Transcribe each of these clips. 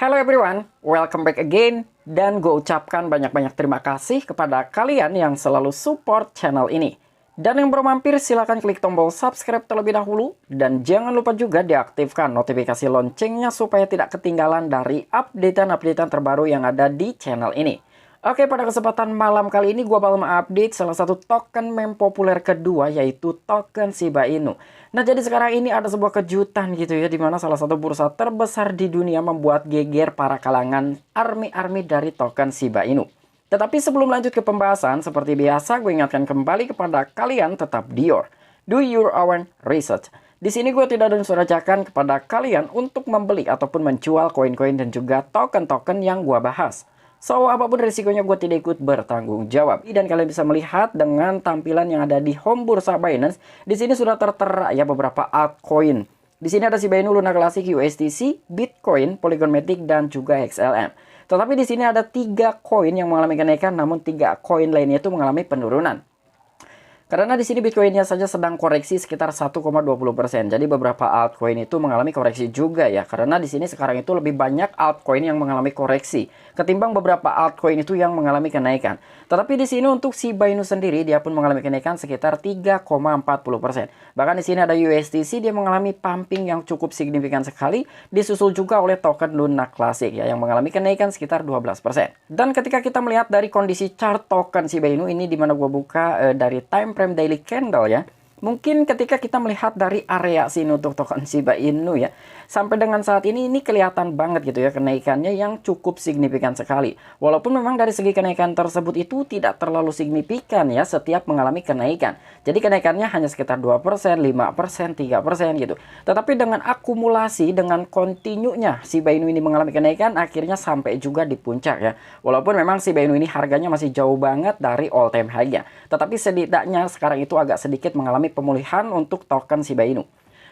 Hello everyone, welcome back again. Dan gue ucapkan banyak-banyak terima kasih kepada kalian yang selalu support channel ini. Dan yang baru mampir silahkan klik tombol subscribe terlebih dahulu. Dan jangan lupa juga diaktifkan notifikasi loncengnya supaya tidak ketinggalan dari updatean-updatean terbaru yang ada di channel ini. Oke, pada kesempatan malam kali ini gue bakal mengupdate salah satu token meme populer kedua, yaitu token Shiba Inu. Nah, jadi sekarang ini ada sebuah kejutan gitu ya, dimana salah satu bursa terbesar di dunia membuat geger para kalangan army-army dari token Shiba Inu. Tetapi sebelum lanjut ke pembahasan, seperti biasa gue ingatkan kembali kepada kalian tetap do your own research. Di sini gue tidak ada unsur ajakan kepada kalian untuk membeli ataupun menjual koin-koin dan juga token-token yang gue bahas. So, apapun risikonya gue tidak ikut bertanggung jawab. Dan kalian bisa melihat dengan tampilan yang ada di home bursa Binance. Di sini sudah tertera ya beberapa altcoin. Di sini ada Shiba Inu, Luna Classic, USDC, Bitcoin, Polygon Matic, dan juga XLM. Tetapi di sini ada 3 koin yang mengalami kenaikan, namun 3 koin lainnya itu mengalami penurunan. Karena di sini Bitcoinnya saja sedang koreksi sekitar 1,20%. Jadi beberapa altcoin itu mengalami koreksi juga ya. Karena di sini sekarang itu lebih banyak altcoin yang mengalami koreksi ketimbang beberapa altcoin itu yang mengalami kenaikan. Tetapi di sini untuk Shiba Inu sendiri dia pun mengalami kenaikan sekitar 3,40%. Bahkan di sini ada USDC, dia mengalami pumping yang cukup signifikan sekali, disusul juga oleh token Luna Classic ya yang mengalami kenaikan sekitar 12%. Dan ketika kita melihat dari kondisi chart token Shiba Inu ini, dimana gua buka dari time frame daily candle ya, mungkin ketika kita melihat dari area sini untuk token Shiba Inu ya, sampai dengan saat ini kelihatan banget gitu ya kenaikannya yang cukup signifikan sekali. Walaupun memang dari segi kenaikan tersebut itu tidak terlalu signifikan ya setiap mengalami kenaikan. Jadi kenaikannya hanya sekitar 2%, 5%, 3% gitu. Tetapi dengan akumulasi, dengan kontinunya Shiba Inu ini mengalami kenaikan, akhirnya sampai juga di puncak ya. Walaupun memang Shiba Inu ini harganya masih jauh banget dari all time high-nya. Tetapi setidaknya sekarang itu agak sedikit mengalami pemulihan untuk token Shiba Inu.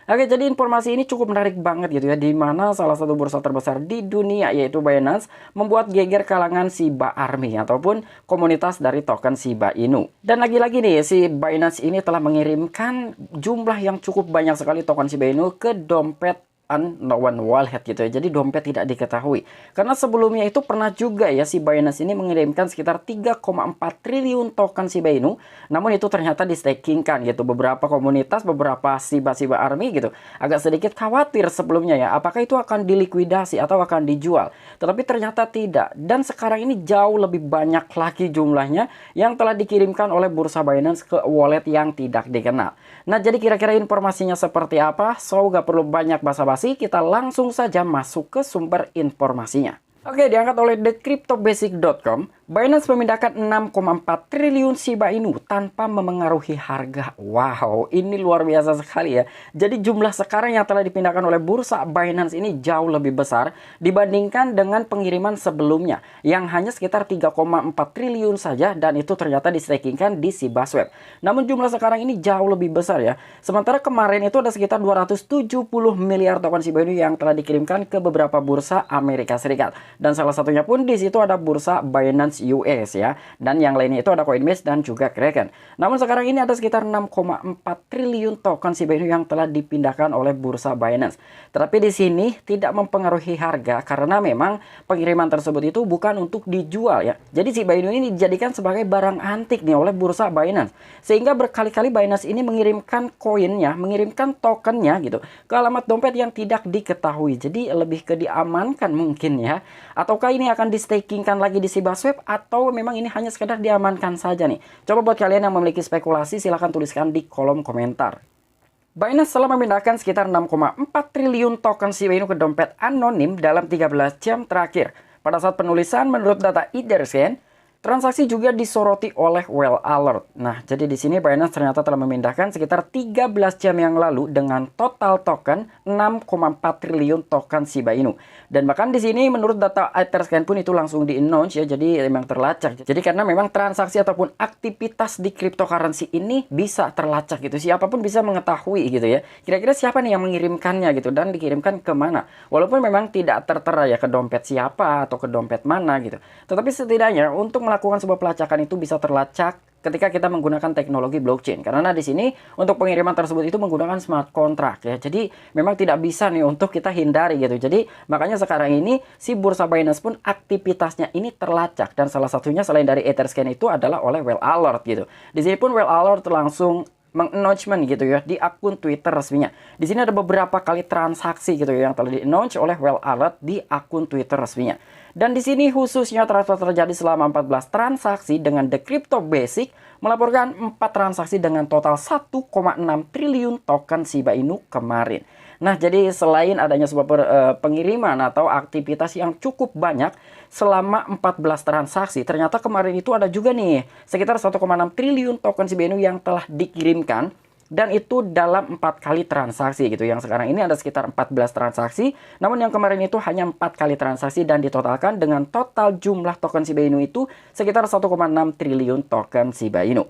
Oke, jadi informasi ini cukup menarik banget gitu ya, di mana salah satu bursa terbesar di dunia yaitu Binance membuat geger kalangan Shiba Army ataupun komunitas dari token Shiba Inu. Dan lagi-lagi nih, si Binance ini telah mengirimkan jumlah yang cukup banyak sekali token Shiba Inu ke dompet unknown wallet gitu ya. Jadi dompet tidak diketahui. Karena sebelumnya itu pernah juga ya si Binance ini mengirimkan sekitar 3,4 triliun token Shiba Inu. Namun itu ternyata di stakingkan gitu. Beberapa komunitas, beberapa Shiba Army gitu agak sedikit khawatir sebelumnya ya, apakah itu akan dilikuidasi atau akan dijual. Tetapi ternyata tidak. Dan sekarang ini jauh lebih banyak lagi jumlahnya yang telah dikirimkan oleh bursa Binance ke wallet yang tidak dikenal. Nah, jadi kira-kira informasinya seperti apa? So, gak perlu banyak basa-basi, kita langsung saja masuk ke sumber informasinya. Oke, diangkat oleh thecryptobasic.com, Binance memindahkan 6,4 triliun Shiba Inu tanpa memengaruhi harga. Wow, ini luar biasa sekali ya. Jadi jumlah sekarang yang telah dipindahkan oleh bursa Binance ini jauh lebih besar dibandingkan dengan pengiriman sebelumnya yang hanya sekitar 3,4 triliun saja, dan itu ternyata di-stakingkan di Shiba Swap. Namun jumlah sekarang ini jauh lebih besar ya. Sementara kemarin itu ada sekitar 270 miliar token Shiba Inu yang telah dikirimkan ke beberapa bursa Amerika Serikat. Dan salah satunya pun di situ ada bursa Binance US ya. Dan yang lainnya itu ada Coinbase dan juga Kraken. Namun sekarang ini ada sekitar 6,4 triliun token Shiba Inu yang telah dipindahkan oleh bursa Binance. Tetapi di sini tidak mempengaruhi harga karena memang pengiriman tersebut itu bukan untuk dijual ya. Jadi Shiba Inu ini dijadikan sebagai barang antik nih oleh bursa Binance. Sehingga berkali-kali Binance ini mengirimkan koinnya, mengirimkan tokennya gitu ke alamat dompet yang tidak diketahui. Jadi lebih ke diamankan mungkin ya. Ataukah ini akan di-stakingkan lagi di Shiba Swap, atau memang ini hanya sekedar diamankan saja nih? Coba buat kalian yang memiliki spekulasi, silahkan tuliskan di kolom komentar. Binance telah memindahkan sekitar 6,4 triliun token Shiba Inu ke dompet anonim dalam 13 jam terakhir. Pada saat penulisan, menurut data Etherscan, transaksi juga disoroti oleh Whale Alert. Nah, jadi di sini Binance ternyata telah memindahkan sekitar 13 jam yang lalu dengan total token 6,4 triliun token Shiba Inu. Dan bahkan di sini menurut data Etherscan pun itu langsung di-announce ya, jadi memang terlacak. Jadi karena memang transaksi ataupun aktivitas di cryptocurrency ini bisa terlacak gitu. Siapapun bisa mengetahui gitu ya. Kira-kira siapa nih yang mengirimkannya gitu dan dikirimkan ke mana. Walaupun memang tidak tertera ya ke dompet siapa atau ke dompet mana gitu. Tetapi setidaknya untuk melakukan sebuah pelacakan itu bisa terlacak ketika kita menggunakan teknologi blockchain. Karena di sini untuk pengiriman tersebut itu menggunakan smart contract ya. Jadi memang tidak bisa nih untuk kita hindari gitu. Jadi makanya sekarang ini si bursa Binance pun aktivitasnya ini terlacak, dan salah satunya selain dari Etherscan itu adalah oleh Whale Alert gitu. Di sini pun Whale Alert langsung meng-announcement gitu ya di akun Twitter resminya. Di sini ada beberapa kali transaksi gitu ya yang telah di-announce oleh Whale Alert di akun Twitter resminya. Dan di sini khususnya transfer terjadi selama 14 transaksi dengan The Crypto Basic melaporkan 4 transaksi dengan total 1,6 triliun token Shiba Inu kemarin. Nah, jadi selain adanya sebuah pengiriman atau aktivitas yang cukup banyak selama 14 transaksi, ternyata kemarin itu ada juga nih sekitar 1,6 triliun token Shiba Inu yang telah dikirimkan, dan itu dalam 4 kali transaksi gitu. Yang sekarang ini ada sekitar 14 transaksi, namun yang kemarin itu hanya 4 kali transaksi dan ditotalkan dengan total jumlah token Shiba Inu itu sekitar 1,6 triliun token Shiba Inu.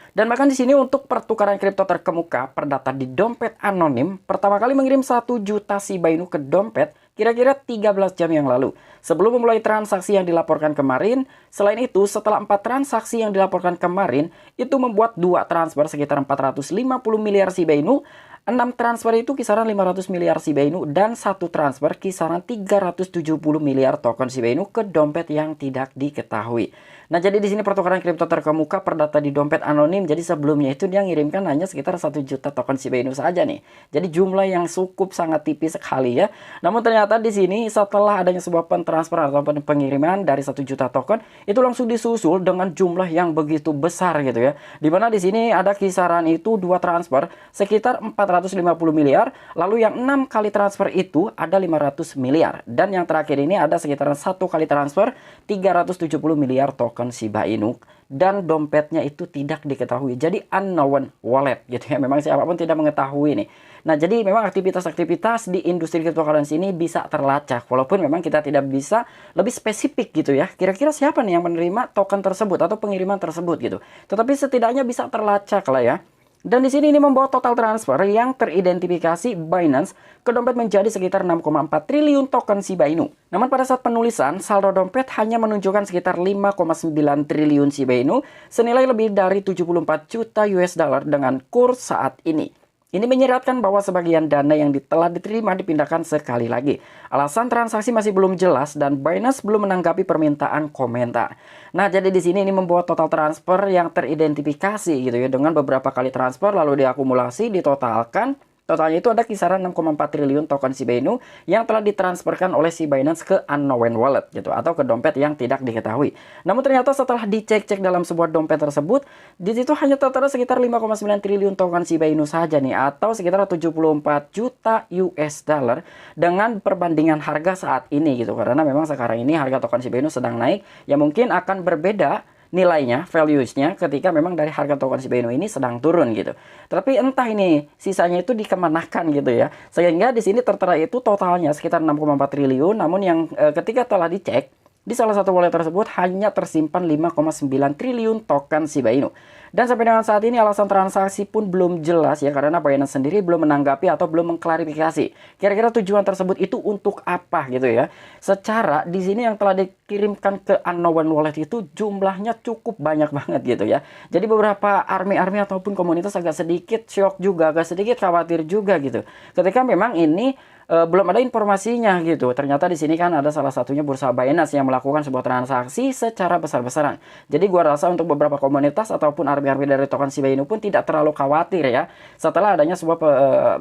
Dan bahkan di sini untuk pertukaran kripto terkemuka perdata di dompet anonim pertama kali mengirim 1 juta Shiba Inu ke dompet kira-kira 13 jam yang lalu. Sebelum memulai transaksi yang dilaporkan kemarin, selain itu setelah 4 transaksi yang dilaporkan kemarin, itu membuat 2 transfer sekitar 450 miliar Shiba Inu, 6 transfer itu kisaran 500 miliar Shiba Inu, dan 1 transfer kisaran 370 miliar token Shiba Inu ke dompet yang tidak diketahui. Nah, jadi di sini pertukaran kripto terkemuka perdata di dompet anonim. Jadi sebelumnya itu dia ngirimkan hanya sekitar 1 juta token Shiba Inu saja nih. Jadi jumlah yang cukup sangat tipis sekali ya. Namun ternyata di sini setelah adanya sebuah pentransfer atau pengiriman dari 1 juta token, itu langsung disusul dengan jumlah yang begitu besar gitu ya. Dimana di sini ada kisaran itu 2 transfer sekitar 450 miliar, lalu yang 6 kali transfer itu ada 500 miliar, dan yang terakhir ini ada sekitaran 1 kali transfer 370 miliar token Shiba Inu, dan dompetnya itu tidak diketahui. Jadi unknown wallet gitu ya. Memang siapapun tidak mengetahui nih. Nah, jadi memang aktivitas-aktivitas di industri cryptocurrency ini bisa terlacak, walaupun memang kita tidak bisa lebih spesifik gitu ya. Kira-kira siapa nih yang menerima token tersebut atau pengiriman tersebut gitu. Tetapi setidaknya bisa terlacak lah ya. Dan di sini ini membawa total transfer yang teridentifikasi Binance ke dompet menjadi sekitar 6,4 triliun token Shiba Inu. Namun pada saat penulisan, saldo dompet hanya menunjukkan sekitar 5,9 triliun Shiba Inu senilai lebih dari 74 juta US dollar dengan kurs saat ini. Ini menyeratkan bahwa sebagian dana yang telah diterima dipindahkan sekali lagi. Alasan transaksi masih belum jelas dan Binance belum menanggapi permintaan komentar. Nah, jadi di sini ini membuat total transfer yang teridentifikasi gitu ya dengan beberapa kali transfer lalu diakumulasi, ditotalkan. Totalnya itu ada kisaran 6,4 triliun token Shiba Inu yang telah ditransferkan oleh si Binance ke unknown wallet gitu, atau ke dompet yang tidak diketahui. Namun ternyata setelah dicek-cek dalam sebuah dompet tersebut, di situ hanya tertera sekitar 5,9 triliun token Shiba Inu saja nih, atau sekitar 74 juta US dollar dengan perbandingan harga saat ini gitu. Karena memang sekarang ini harga token Shiba Inu sedang naik, ya mungkin akan berbeda nilainya, values-nya ketika memang dari harga token Shiba Inu ini sedang turun gitu. Tapi entah ini sisanya itu dikemanakan gitu ya. Sehingga di sini tertera itu totalnya sekitar 6,4 triliun, namun yang ketika telah dicek di salah satu wallet tersebut hanya tersimpan 5,9 triliun token Shiba Inu. Dan sampai dengan saat ini alasan transaksi pun belum jelas ya, karena Binance sendiri belum menanggapi atau belum mengklarifikasi kira-kira tujuan tersebut itu untuk apa gitu ya. Secara di sini yang telah dikirimkan ke unknown wallet itu jumlahnya cukup banyak banget gitu ya. Jadi beberapa army ataupun komunitas agak sedikit shock juga, agak sedikit khawatir juga gitu. Ketika memang ini belum ada informasinya gitu. Ternyata di sini kan ada salah satunya bursa Binance yang melakukan sebuah transaksi secara besar-besaran. Jadi gua rasa untuk beberapa komunitas ataupun army dari token Shiba Inu pun tidak terlalu khawatir ya setelah adanya sebuah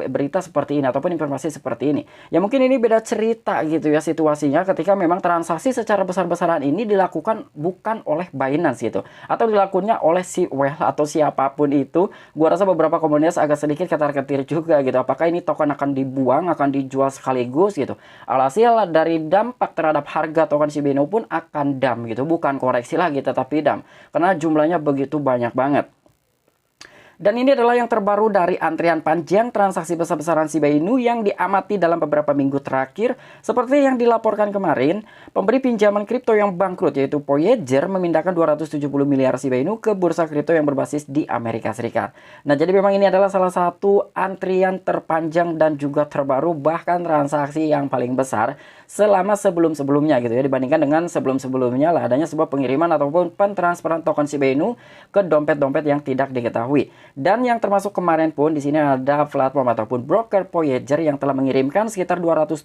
berita seperti ini ataupun informasi seperti ini. Ya mungkin ini beda cerita gitu ya situasinya ketika memang transaksi secara besar-besaran ini dilakukan bukan oleh Binance gitu, atau dilakukannya oleh si Whale atau siapapun itu. Gua rasa beberapa komunitas agak sedikit ketar-ketir juga gitu. Apakah ini token akan dibuang, akan dijual sekaligus gitu. Alhasil dari dampak terhadap harga token Shiba Inu pun akan dump gitu, bukan koreksi lagi tetapi dump, karena jumlahnya begitu banyak banget. Dan ini adalah yang terbaru dari antrian panjang transaksi besar-besaran Shiba Inu yang diamati dalam beberapa minggu terakhir. Seperti yang dilaporkan kemarin, pemberi pinjaman kripto yang bangkrut yaitu Voyager memindahkan 270 miliar Shiba Inu ke bursa kripto yang berbasis di Amerika Serikat. Nah, jadi memang ini adalah salah satu antrian terpanjang dan juga terbaru, bahkan transaksi yang paling besar selama sebelum-sebelumnya gitu ya, dibandingkan dengan sebelum-sebelumnya lah adanya sebuah pengiriman ataupun pentransferan token Shiba Inu ke dompet-dompet yang tidak diketahui. Dan yang termasuk kemarin pun di sini ada platform ataupun broker Voyager yang telah mengirimkan sekitar 270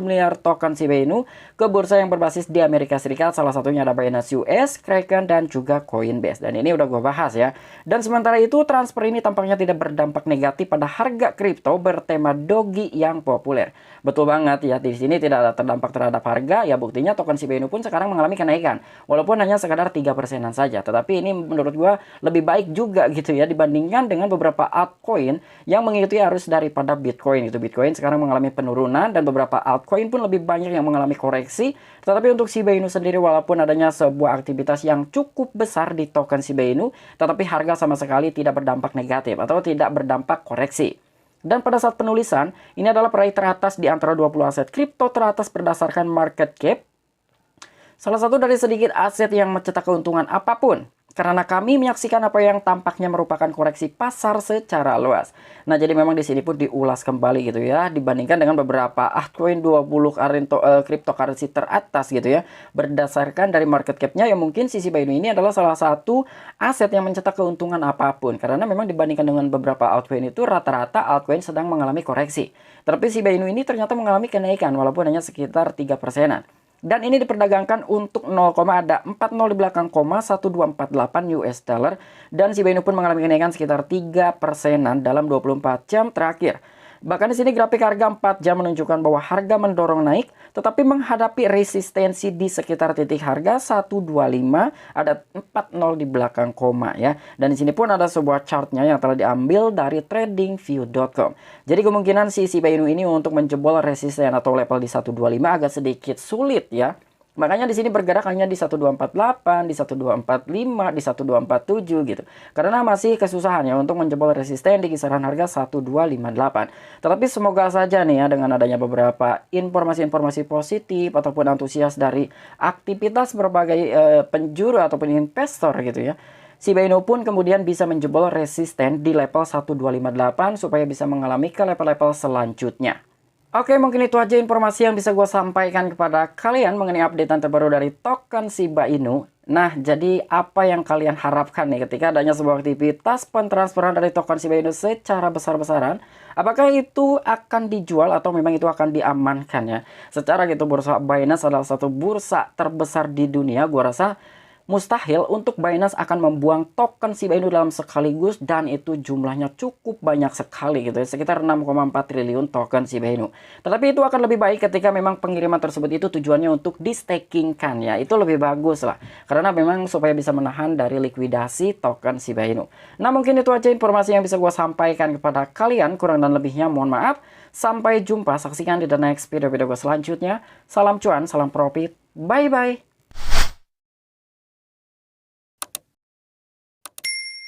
miliar token Shiba Inu ke bursa yang berbasis di Amerika Serikat. Salah satunya ada Binance US, Kraken, dan juga Coinbase. Dan ini udah gue bahas ya. Dan sementara itu transfer ini tampaknya tidak berdampak negatif pada harga kripto bertema Dogi yang populer. Betul banget ya, di sini tidak ada terdampak terhadap harga. Ya buktinya token Shiba Inu pun sekarang mengalami kenaikan. Walaupun hanya sekadar 3%-an saja. Tetapi ini menurut gue lebih baik juga gitu ya dibandingkan dengan beberapa altcoin yang mengikuti arus daripada Bitcoin. Itu Bitcoin sekarang mengalami penurunan dan beberapa altcoin pun lebih banyak yang mengalami koreksi. Tetapi untuk Shiba Inu sendiri, walaupun adanya sebuah aktivitas yang cukup besar di token Shiba Inu, tetapi harga sama sekali tidak berdampak negatif atau tidak berdampak koreksi. Dan pada saat penulisan, ini adalah peraih teratas di antara 20 aset kripto teratas berdasarkan market cap. Salah satu dari sedikit aset yang mencetak keuntungan apapun, karena kami menyaksikan apa yang tampaknya merupakan koreksi pasar secara luas. Nah, jadi memang di sini pun diulas kembali gitu ya, dibandingkan dengan beberapa altcoin 20 cryptocurrency teratas gitu ya, berdasarkan dari market cap-nya yang mungkin si Shiba Inu ini adalah salah satu aset yang mencetak keuntungan apapun. Karena memang dibandingkan dengan beberapa altcoin itu rata-rata altcoin sedang mengalami koreksi. Tapi Shiba Inu ini ternyata mengalami kenaikan walaupun hanya sekitar 3%-an. Dan ini diperdagangkan untuk 0, ada 40 di belakang koma 1248 US dollar. Dan Shiba Inu pun mengalami kenaikan sekitar 3%-an dalam 24 jam terakhir. Bahkan di sini grafik harga 4 jam menunjukkan bahwa harga mendorong naik, tetapi menghadapi resistensi di sekitar titik harga 125, ada 40 di belakang koma ya. Dan di sini pun ada sebuah chartnya yang telah diambil dari tradingview.com. Jadi kemungkinan si Shiba Inu ini untuk menjebol resisten atau level di 125 agak sedikit sulit ya. Makanya di sini bergerak hanya di 1248, di 1245, di 1247 gitu. Karena masih kesusahan ya untuk menjebol resisten di kisaran harga 1258. Tetapi semoga saja nih ya dengan adanya beberapa informasi-informasi positif ataupun antusias dari aktivitas berbagai penjuru ataupun investor gitu ya. Shiba Inu pun kemudian bisa menjebol resisten di level 1258 supaya bisa mengalami ke level-level selanjutnya. Oke, mungkin itu aja informasi yang bisa gue sampaikan kepada kalian mengenai updatean terbaru dari token Shiba Inu. Nah, jadi apa yang kalian harapkan nih ketika adanya sebuah aktivitas pentransferan dari token Shiba Inu secara besar-besaran? Apakah itu akan dijual atau memang itu akan diamankan ya? Secara gitu, bursa Binance adalah satu bursa terbesar di dunia. Gue rasa mustahil untuk Binance akan membuang token Shiba Inu dalam sekaligus, dan itu jumlahnya cukup banyak sekali gitu ya, sekitar 6,4 triliun token Shiba Inu. Tetapi itu akan lebih baik ketika memang pengiriman tersebut itu tujuannya untuk di-stakingkan ya, itu lebih bagus lah, karena memang supaya bisa menahan dari likuidasi token Shiba Inu. Nah, mungkin itu aja informasi yang bisa gue sampaikan kepada kalian, kurang dan lebihnya mohon maaf. Sampai jumpa, saksikan di the next video-video gue selanjutnya. Salam cuan, salam profit, bye-bye.